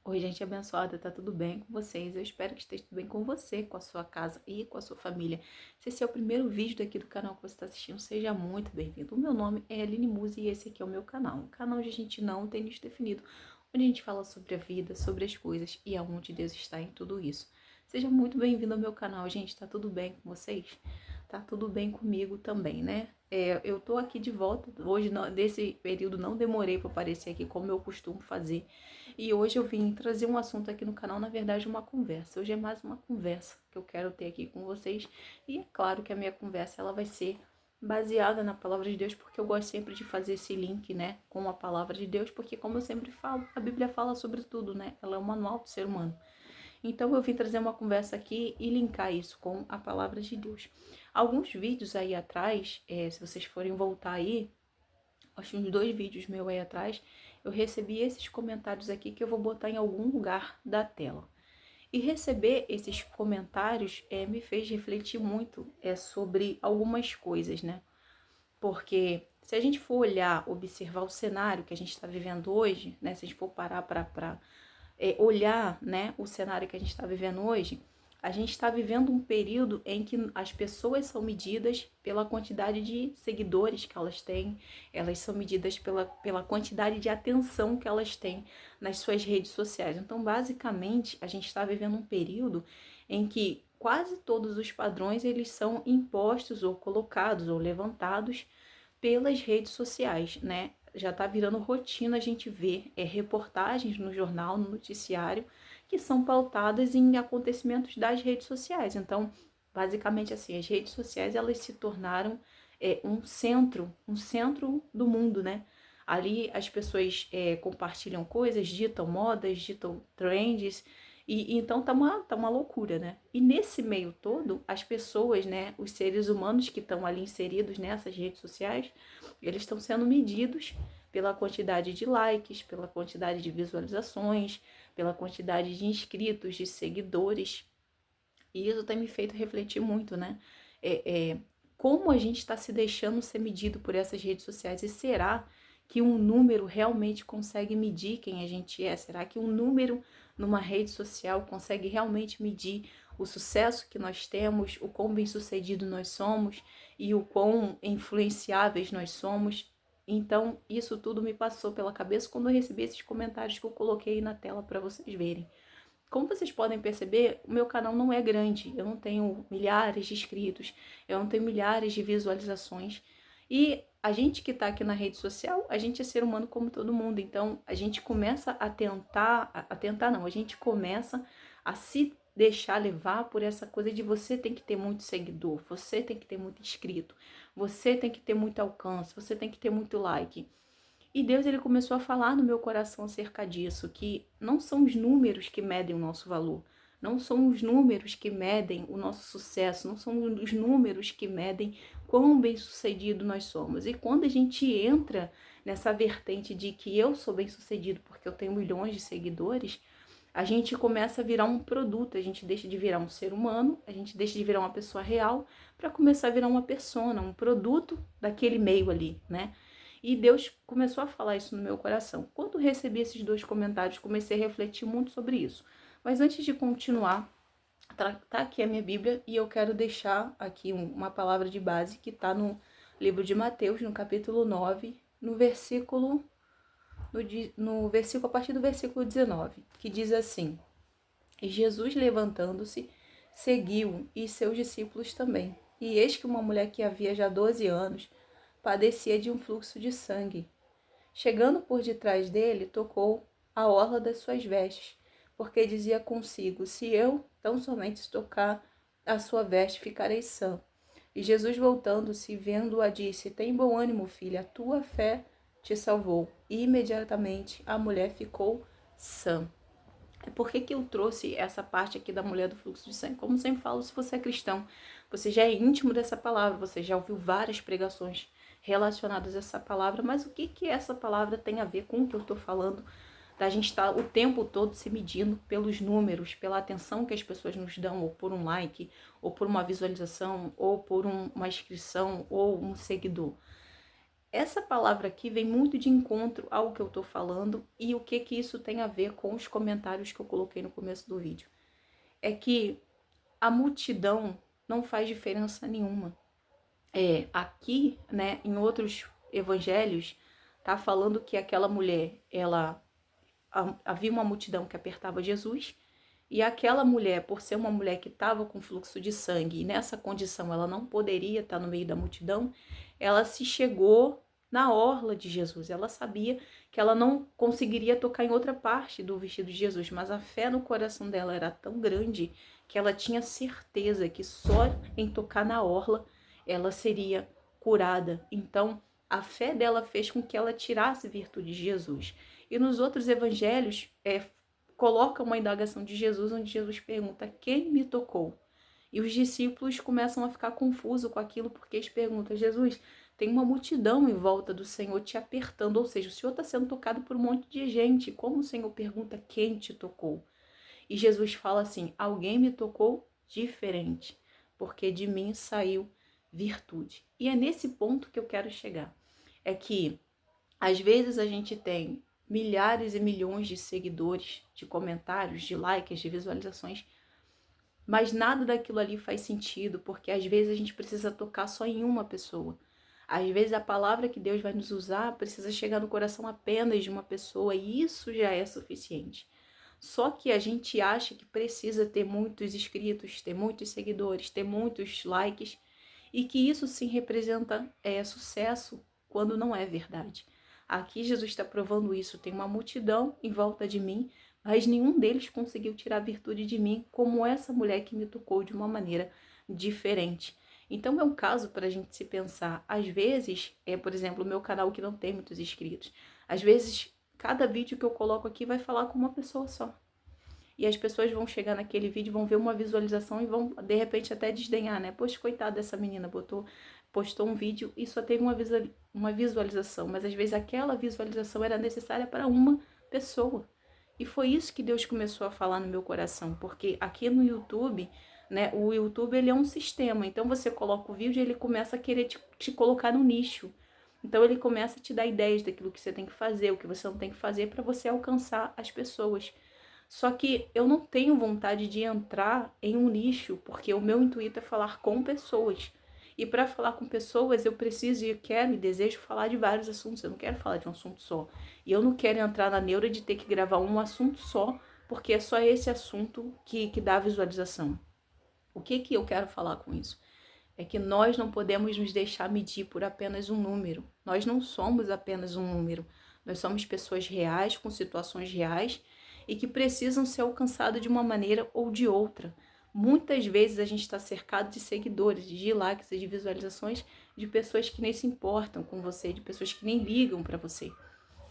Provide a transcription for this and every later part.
Oi, gente abençoada, tá tudo bem com vocês? Eu espero que esteja tudo bem com você, com a sua casa e com a sua família. Se esse é o primeiro vídeo daqui do canal que você está assistindo, seja muito bem-vindo. O meu nome é Aline Musi e esse aqui é o meu canal. Um canal onde a gente não tem nicho definido, onde a gente fala sobre a vida, sobre as coisas e aonde Deus está em tudo isso. Seja muito bem-vindo ao meu canal, gente. Tá tudo bem com vocês? Tá tudo bem comigo também, né? Eu tô aqui de volta. Hoje, desse período, não demorei para aparecer aqui como eu costumo fazer. E hoje eu vim trazer um assunto aqui no canal, na verdade, uma conversa. Hoje é mais uma conversa que eu quero ter aqui com vocês. E é claro que a minha conversa ela vai ser baseada na palavra de Deus, porque eu gosto sempre de fazer esse link, né, com a palavra de Deus, porque como eu sempre falo, a Bíblia fala sobre tudo, né? Ela é o manual do ser humano. Então eu vim trazer uma conversa aqui e linkar isso com a palavra de Deus. Alguns vídeos aí atrás, se vocês forem voltar aí, acho uns 2 vídeos meus aí atrás, eu recebi esses comentários aqui que eu vou botar em algum lugar da tela. E receber esses comentários me fez refletir muito sobre algumas coisas, né? Porque se a gente for olhar, observar o cenário que a gente está vivendo hoje, né? Se a gente for parar para olhar, né, o cenário que a gente está vivendo hoje, a gente está vivendo um período em que as pessoas são medidas pela quantidade de seguidores que elas são medidas pela quantidade de atenção que elas têm nas suas redes sociais. Então, basicamente, a gente está vivendo um período em que quase todos os padrões eles são impostos ou colocados ou levantados pelas redes sociais, né? Já está virando rotina a gente ver reportagens no jornal, no noticiário, que são pautadas em acontecimentos das redes sociais. Então, basicamente assim, as redes sociais elas se tornaram um centro do mundo, né? Ali as pessoas compartilham coisas, ditam modas, ditam trends, e então tá uma loucura, né? E nesse meio todo, as pessoas, né, os seres humanos que estão ali inseridos nessas redes sociais, eles estão sendo medidos pela quantidade de likes, pela quantidade de visualizações, pela quantidade de inscritos, de seguidores. E isso tem me feito refletir muito, né? Como a gente está se deixando ser medido por essas redes sociais? E será que um número realmente consegue medir quem a gente é? Será que um número numa rede social consegue realmente medir o sucesso que nós temos, o quão bem-sucedido nós somos e o quão influenciáveis nós somos? Então, isso tudo me passou pela cabeça quando eu recebi esses comentários que eu coloquei na tela para vocês verem. Como vocês podem perceber, o meu canal não é grande, eu não tenho milhares de inscritos, eu não tenho milhares de visualizações. E a gente que está aqui na rede social, a gente é ser humano como todo mundo, então a gente começa a gente começa a se deixar levar por essa coisa de você tem que ter muito seguidor, você tem que ter muito inscrito, você tem que ter muito alcance, você tem que ter muito like. E Deus ele começou a falar no meu coração acerca disso, que não são os números que medem o nosso valor, não são os números que medem o nosso sucesso, não são os números que medem quão bem-sucedido nós somos. E quando a gente entra nessa vertente de que eu sou bem-sucedido porque eu tenho milhões de seguidores, a gente começa a virar um produto, a gente deixa de virar um ser humano, a gente deixa de virar uma pessoa real para começar a virar uma persona, um produto daquele meio ali, né? E Deus começou a falar isso no meu coração. Quando recebi esses 2 comentários, comecei a refletir muito sobre isso. Mas antes de continuar, tá aqui a minha Bíblia e eu quero deixar aqui uma palavra de base que está no livro de Mateus, no capítulo 9, no versículo, a partir do versículo 19, que diz assim: E Jesus, levantando-se, seguiu, e seus discípulos também. E eis que uma mulher que havia já 12 anos padecia de um fluxo de sangue. Chegando por detrás dele, tocou a orla das suas vestes, porque dizia consigo: Se eu tão somente tocar a sua veste, ficarei sã. E Jesus, voltando-se, vendo-a, disse: Tem bom ânimo, filha, a tua fé te salvou. E imediatamente a mulher ficou sã. Por que eu trouxe essa parte aqui da mulher do fluxo de sangue? Como sempre falo, se você é cristão, você já é íntimo dessa palavra, você já ouviu várias pregações relacionadas a essa palavra, mas o que essa palavra tem a ver com o que eu estou falando? Da gente estar o tempo todo se medindo pelos números, pela atenção que as pessoas nos dão, ou por um like, ou por uma visualização, ou por uma inscrição, ou um seguidor. essa palavra aqui vem muito de encontro ao que eu tô falando e o que que isso tem a ver com os comentários que eu coloquei no começo do vídeo. É que a multidão não faz diferença nenhuma. Aqui, né, em outros evangelhos, tá falando que aquela mulher, havia uma multidão que apertava Jesus, e aquela mulher, por ser uma mulher que estava com fluxo de sangue, e nessa condição ela não poderia estar no meio da multidão, ela se chegou na orla de Jesus. Ela sabia que ela não conseguiria tocar em outra parte do vestido de Jesus, mas a fé no coração dela era tão grande que ela tinha certeza que só em tocar na orla ela seria curada. Então, a fé dela fez com que ela tirasse virtude de Jesus. E nos outros evangelhos, coloca uma indagação de Jesus, onde Jesus pergunta: quem me tocou? E os discípulos começam a ficar confusos com aquilo, porque eles perguntam: Jesus, tem uma multidão em volta do Senhor te apertando, ou seja, o Senhor está sendo tocado por um monte de gente. Como o Senhor pergunta quem te tocou? E Jesus fala assim: alguém me tocou diferente, porque de mim saiu virtude. E é nesse ponto que eu quero chegar. É que às vezes a gente tem milhares e milhões de seguidores, de comentários, de likes, de visualizações, mas nada daquilo ali faz sentido, porque às vezes a gente precisa tocar só em uma pessoa. Às vezes a palavra que Deus vai nos usar precisa chegar no coração apenas de uma pessoa, e isso já é suficiente. Só que a gente acha que precisa ter muitos inscritos, ter muitos seguidores, ter muitos likes, e que isso sim representa sucesso, quando não é verdade. Aqui Jesus está provando isso. Tem uma multidão em volta de mim, mas nenhum deles conseguiu tirar a virtude de mim, como essa mulher que me tocou de uma maneira diferente. Então é um caso para a gente se pensar. Às vezes, por exemplo, o meu canal que não tem muitos inscritos, às vezes cada vídeo que eu coloco aqui vai falar com uma pessoa só. E as pessoas vão chegar naquele vídeo, vão ver uma visualização e vão, de repente, até desdenhar, né? Poxa, coitada dessa menina, postou um vídeo e só teve uma visualização. Mas às vezes aquela visualização era necessária para uma pessoa. E foi isso que Deus começou a falar no meu coração. Porque aqui no YouTube, né? O YouTube, ele é um sistema. Então você coloca o vídeo e ele começa a querer te colocar no nicho. Então ele começa a te dar ideias daquilo que você tem que fazer, o que você não tem que fazer para você alcançar as pessoas. Só que eu não tenho vontade de entrar em um nicho, porque o meu intuito é falar com pessoas. E para falar com pessoas, eu preciso e quero e desejo falar de vários assuntos. Eu não quero falar de um assunto só. E eu não quero entrar na neura de ter que gravar um assunto só, porque é só esse assunto que dá visualização. O que eu quero falar com isso? É que nós não podemos nos deixar medir por apenas um número. Nós não somos apenas um número. Nós somos pessoas reais, com situações reais e que precisam ser alcançadas de uma maneira ou de outra. Muitas vezes a gente está cercado de seguidores, de likes e de visualizações de pessoas que nem se importam com você, de pessoas que nem ligam para você.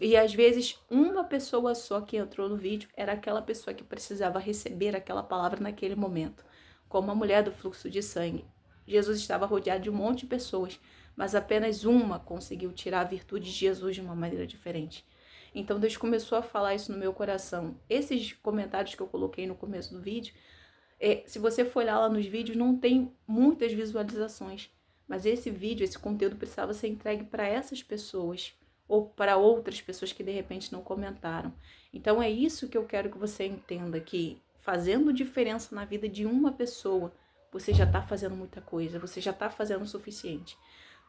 E às vezes uma pessoa só que entrou no vídeo era aquela pessoa que precisava receber aquela palavra naquele momento, como a mulher do fluxo de sangue. Jesus estava rodeado de um monte de pessoas, mas apenas uma conseguiu tirar a virtude de Jesus de uma maneira diferente. Então Deus começou a falar isso no meu coração. Esses comentários que eu coloquei no começo do vídeo, se você for olhar lá nos vídeos, não tem muitas visualizações. Mas esse vídeo, esse conteúdo precisava ser entregue para essas pessoas ou para outras pessoas que de repente não comentaram. Então é isso que eu quero que você entenda, que fazendo diferença na vida de uma pessoa, você já está fazendo muita coisa, você já está fazendo o suficiente.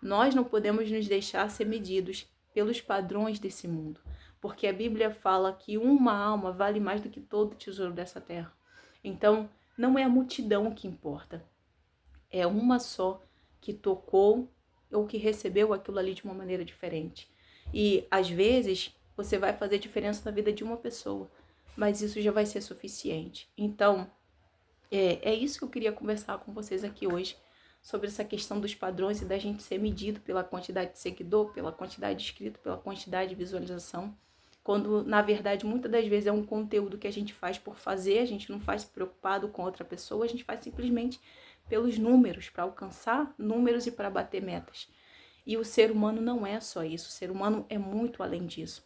Nós não podemos nos deixar ser medidos pelos padrões desse mundo, porque a Bíblia fala que uma alma vale mais do que todo o tesouro dessa terra. Então, não é a multidão que importa, é uma só que tocou ou que recebeu aquilo ali de uma maneira diferente. E, às vezes, você vai fazer diferença na vida de uma pessoa, mas isso já vai ser suficiente. Então, é isso que eu queria conversar com vocês aqui hoje, sobre essa questão dos padrões e da gente ser medido pela quantidade de seguidor, pela quantidade de inscrito, pela quantidade de visualização, quando, na verdade, muitas das vezes é um conteúdo que a gente faz por fazer, a gente não faz preocupado com outra pessoa, a gente faz simplesmente pelos números, para alcançar números e para bater metas. E o ser humano não é só isso, o ser humano é muito além disso.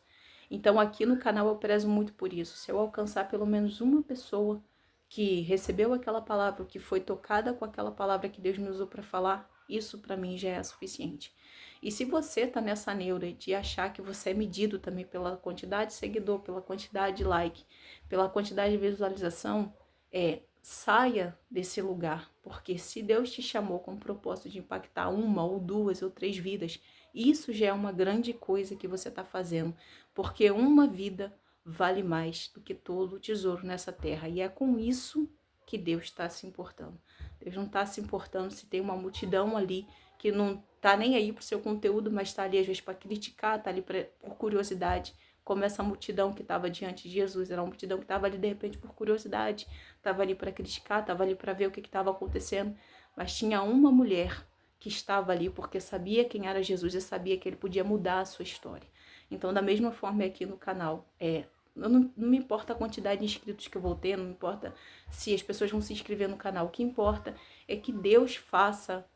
Então aqui no canal eu prezo muito por isso. Se eu alcançar pelo menos uma pessoa que recebeu aquela palavra, que foi tocada com aquela palavra que Deus me usou para falar, isso para mim já é suficiente. E se você tá nessa neura de achar que você é medido também pela quantidade de seguidor, pela quantidade de like, pela quantidade de visualização, saia desse lugar, porque se Deus te chamou com o propósito de impactar uma ou duas ou três vidas, isso já é uma grande coisa que você está fazendo, porque uma vida vale mais do que todo o tesouro nessa terra, e é com isso que Deus está se importando. Deus não está se importando se tem uma multidão ali que não tá nem aí pro seu conteúdo, mas está ali às vezes para criticar, tá ali por curiosidade, como essa multidão que estava diante de Jesus, era uma multidão que estava ali de repente por curiosidade, estava ali para criticar, estava ali para ver o que estava acontecendo, mas tinha uma mulher que estava ali porque sabia quem era Jesus e sabia que ele podia mudar a sua história. Então, da mesma forma aqui no canal, não me importa a quantidade de inscritos que eu vou ter, não me importa se as pessoas vão se inscrever no canal, o que importa é que Deus faça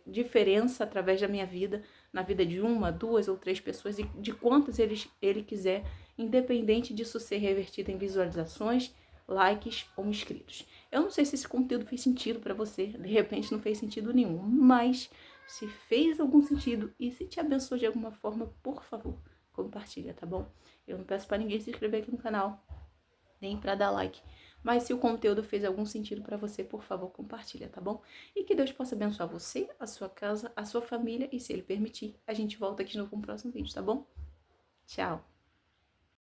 diferença através da minha vida, na vida de uma, duas ou três pessoas, e de quantas ele quiser, independente disso ser revertido em visualizações, likes ou inscritos. Eu não sei se esse conteúdo fez sentido para você, de repente não fez sentido nenhum, mas se fez algum sentido e se te abençoou de alguma forma, por favor, compartilha, tá bom? Eu não peço para ninguém se inscrever aqui no canal, nem para dar like. Mas se o conteúdo fez algum sentido para você, por favor, compartilha, tá bom? E que Deus possa abençoar você, a sua casa, a sua família e, se Ele permitir, a gente volta aqui de novo com o próximo vídeo, tá bom? Tchau!